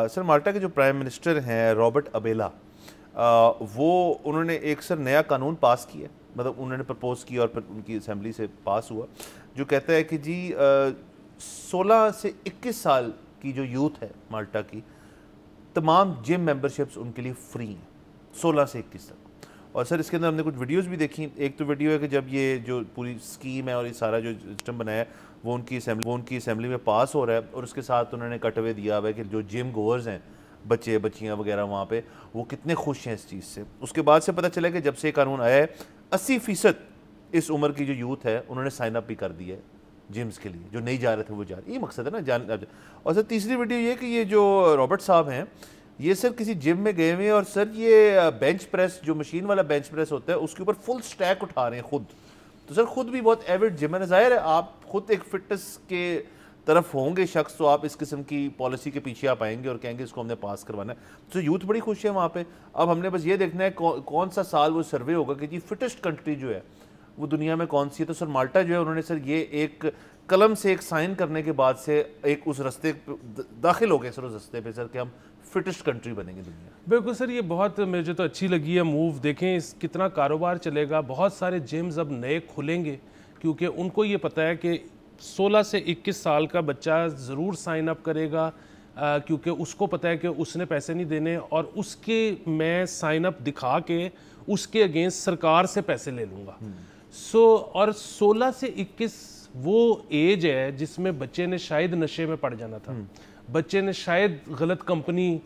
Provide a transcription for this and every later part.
سر مالٹا کے جو prime minister ہیں رابرٹ ابیلا، وہ انہوں نے ایک سر نیا قانون پاس کیا، مطلب انہوں نے پرپوز کیا اور پھر ان کی اسمبلی سے پاس ہوا، جو کہتا ہے کہ جی 16 سے 21 سال کی جو یوتھ ہے مالٹا کی، تمام جم ممبرشپس ان کے لیے فری ہیں 16 سے 21 تک۔ اور سر اس کے اندر ہم نے کچھ ویڈیوز بھی دیکھی۔ ایک تو ویڈیو ہے کہ جب یہ جو پوری اسکیم ہے اور یہ سارا جو سسٹم بنایا ہے وہ ان کی اسمبلی میں پاس ہو رہا ہے، اور اس کے ساتھ انہوں نے کٹ اوے دیا ہوا ہے کہ جو جم گوئرز ہیں، بچے بچیاں وغیرہ وہاں پہ، وہ کتنے خوش ہیں اس چیز سے۔ اس کے بعد سے پتہ چلا کہ جب سے یہ قانون آیا ہے 80% اس عمر کی جو یوتھ ہے انہوں نے سائن اپ بھی کر دیا ہے جمز کے لیے، جو نہیں جا رہے تھے وہ جا رہے ہیں۔ یہ مقصد ہے نا اور سر تیسری ویڈیو یہ کہ یہ جو رابرٹ صاحب ہیں یہ سر کسی جم میں گئے ہوئے ہیں، اور سر یہ بینچ پریس جو مشین والا بینچ پریس ہوتا ہے اس کے اوپر فل سٹیک اٹھا رہے ہیں خود۔ تو سر خود بھی بہت ایوڈ جمر ہے، ظاہر ہے آپ خود ایک فٹنس کے طرف ہوں گے شخص تو آپ اس قسم کی پالیسی کے پیچھے آپ آئیں گے اور کہیں گے اس کو ہم نے پاس کروانا ہے۔ تو یوتھ بڑی خوش ہے وہاں پہ۔ اب ہم نے بس یہ دیکھنا ہے کون سا سال وہ سروے ہوگا کہ جی فٹسٹ کنٹری جو ہے وہ دنیا میں کون سی ہے۔ تو سر مالٹا جو ہے انہوں نے سر یہ ایک قلم سے ایک سائن کرنے کے بعد سے ایک اس رستے داخل ہو گئے سر، اس رستے پہ سر کہ ہم فٹسٹ کنٹری بنیں گے دنیا۔ بالکل سر، یہ بہت مجھے تو اچھی لگی ہے موو۔ دیکھیں کتنا کاروبار چلے گا، بہت سارے جیمز اب نئے کھلیں گے کیونکہ ان کو یہ پتہ ہے کہ 16 سے 21 سال کا بچہ ضرور سائن اپ کرے گا، کیونکہ اس کو پتہ ہے کہ اس نے پیسے نہیں دینے، اور اس کے میں سائن اپ دکھا کے اس کے اگینسٹ سرکار سے پیسے لے لوں گا۔ اور 16 سے 21 وہ ایج ہے جس میں بچے نے شاید نشے میں پڑ جانا تھا، بچے نے شاید غلط کمپنی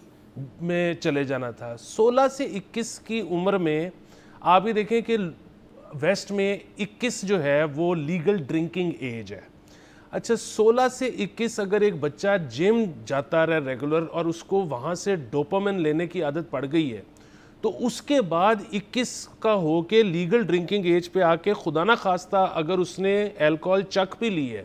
میں چلے جانا تھا۔ 16 سے 21 کی عمر میں آپ یہ دیکھیں کہ ویسٹ میں 21 جو ہے وہ لیگل ڈرنکنگ ایج ہے۔ اچھا 16 سے 21 اگر ایک بچہ جم جاتا رہا ریگولر اور اس کو وہاں سے ڈوپامن لینے کی عادت پڑ گئی ہے، تو اس کے بعد 21 کا ہو کے لیگل ڈرنکنگ ایج پہ آ کے خدا نہ خواستہ اگر اس نے الکوہل چک بھی لی ہے،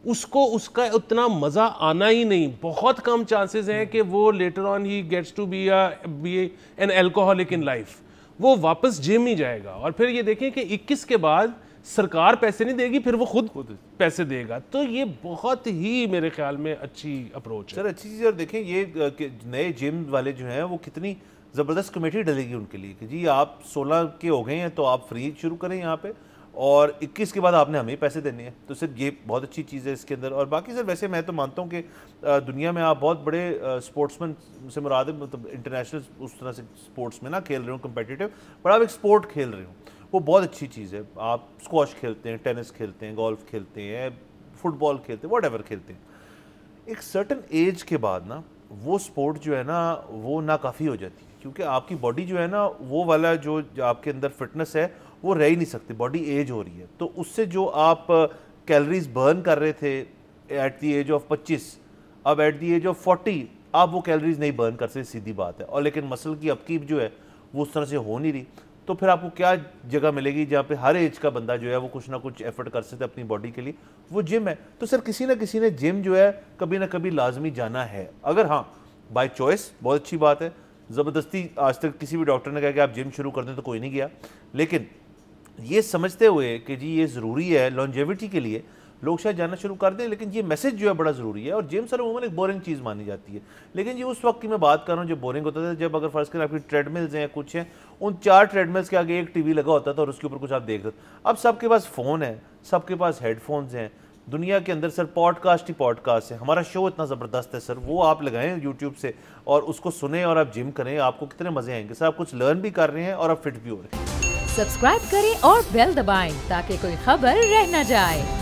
اس کو اس کا اتنا مزہ آنا ہی نہیں، بہت کم چانسز ہیں کہ وہ لیٹر آن ہی gets to be an alcoholic in life, وہ واپس جم ہی جائے گا۔ اور پھر یہ دیکھیں کہ 21 کے بعد سرکار پیسے نہیں دے گی، پھر وہ خود پیسے دے گا۔ تو یہ بہت ہی میرے خیال میں اچھی اپروچ ہے سر، اچھی چیز ہے۔ اور دیکھیں یہ نئے جم والے جو ہیں وہ کتنی زبردست کمیٹی ڈلے گی ان کے لیے کہ جی آپ 16 کے ہو گئے ہیں تو آپ فری شروع کریں یہاں پہ، اور 21 کے بعد آپ نے ہمیں پیسے دینے ہیں۔ تو سر یہ بہت اچھی چیز ہے اس کے اندر۔ اور باقی سر ویسے میں تو مانتا ہوں کہ دنیا میں آپ بہت بڑے اسپورٹس مین سے مراد مطلب انٹرنیشنل اس طرح سے اسپورٹس میں نہ کھیل رہے ہوں کمپیٹیٹیو، پر آپ ایک اسپورٹ کھیل رہے ہوں، وہ بہت اچھی چیز ہے۔ آپ اسکواش کھیلتے ہیں، ٹینس کھیلتے ہیں، گولف کھیلتے ہیں، فٹ بال کھیلتے ہیں، واٹ ایور کھیلتے ہیں، ایک سرٹن ایج کے بعد نا وہ سپورٹ جو ہے نا وہ ناکافی ہو جاتی ہے، کیونکہ آپ کی باڈی جو ہے نا وہ والا جو آپ کے اندر فٹنس ہے وہ رہ ہی نہیں سکتی، باڈی ایج ہو رہی ہے۔ تو اس سے جو آپ کیلریز برن کر رہے تھے ایٹ دی ایج آف 25، اب ایٹ دی ایج آف 40 آپ وہ کیلریز نہیں برن کر سکتے، سیدھی بات ہے۔ اور لیکن مسل کی اپکیپ جو ہے وہ اس طرح سے ہو نہیں رہی، تو پھر آپ کو کیا جگہ ملے گی جہاں پہ ہر ایج کا بندہ جو ہے وہ کچھ نہ کچھ ایفرٹ کر سکتا ہے اپنی باڈی کے لیے؟ وہ جم ہے۔ تو سر کسی نہ کسی نے جم جو ہے کبھی نہ کبھی لازمی جانا ہے، اگر ہاں بائی چوائس بہت اچھی بات ہے۔ زبردستی آج تک کسی بھی ڈاکٹر نے کہا کہ آپ جم شروع کر دیں تو کوئی نہیں گیا، لیکن یہ سمجھتے ہوئے کہ جی یہ ضروری ہے لانجیوٹی کے لیے، لوگ شاید جانا شروع کر دیں۔ لیکن یہ میسج جو ہے بڑا ضروری ہے، اور جم سر عموماً ایک بورنگ چیز مانی جاتی ہے، لیکن یہ اس وقت کی میں بات کر رہا ہوں جب بورنگ ہوتا تھا، جب اگر فرض کریں آپ کی ٹریڈ ملز ہیں کچھ ہیں، ان 4 ٹریڈ ملز کے آگے ایک ٹی وی لگا ہوتا تھا اور اس کے اوپر کچھ آپ دیکھ رہے تھے۔ اب سب کے پاس فون ہے، سب کے پاس ہیڈ فونز ہیں، دنیا کے اندر سر پوڈ کاسٹ ہی پوڈ کاسٹ ہے۔ ہمارا شو اتنا زبردست ہے سر، وہ آپ لگائیں یوٹیوب سے اور اس کو سنیں اور آپ جم کریں، آپ کو کتنے مزے آئیں گے سر، آپ کچھ لرن بھی کر رہے ہیں اور آپ فٹ بھی ہو رہے ہیں۔ سبسکرائب کریں اور بیل دبائیں تاکہ کوئی خبر رہ نہ جائے۔